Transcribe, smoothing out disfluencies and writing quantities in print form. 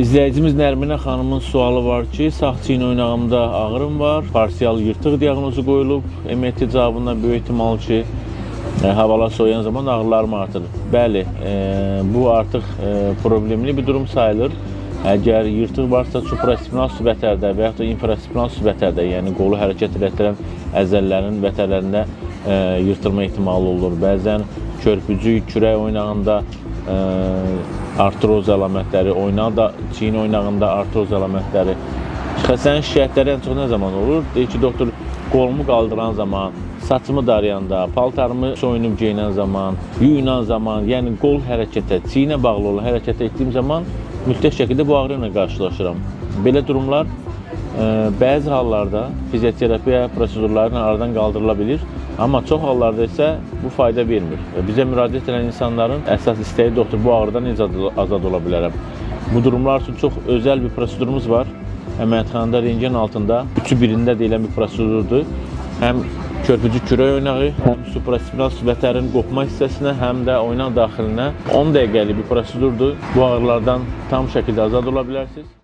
İzləyicimiz Nərminə xanımın sualı var ki, sağ çiyin oynağımda ağrım var, parsial yırtıq diaqnozu qoyulub. MRT cavabından böyük ehtimal ki, havalar soğuyan zaman ağrılarım artır. Bəli, bu artıq problemli bir durum sayılır. Əgər yırtıq varsa, supraspinal sübətərdə və yaxud da infraspinal sübətərdə, yəni qolu hərəkət etdirən əzələlərin vətərlərində yırtılma ehtimalı olur. Bəzən körpücük, kürək oynağında artroz əlamətləri, çiyin oynağında artroz əlamətləri. Xəstənin şikayətləri ən çox nə zaman olur? Deyir ki, doktor, qolumu qaldıran zaman, saçımı darayanda, paltarımı soyunub geyinən zaman, yuyunan zaman, yəni qol hərəkətə, çiyinə bağlı olan hərəkətə etdiyim zaman mütləq şəkildə bu ağrı ilə qarşılaşıram. Belə durumlar bəzi hallarda fizioterapiya prosedurlarının aradan qaldırıla bilir. Amma çox hallarda isə bu fayda vermir. Bizə müraciət edən insanların əsas istəyi doktor, bu ağrıdan necə azad ola bilərəm. Bu durumlar üçün çox özəl bir prosedurumuz var. Əməliyyatxanada rentgen altında 3-ü birində deyilən bir prosedurdur. Həm körpücük kürək oynağı, həm supraspinal sübətərin qopma hissəsinə, həm də oynaq daxilinə 10 dəqiqəlik bir prosedurdur. Bu ağrılardan tam şəkildə azad ola bilərsiniz.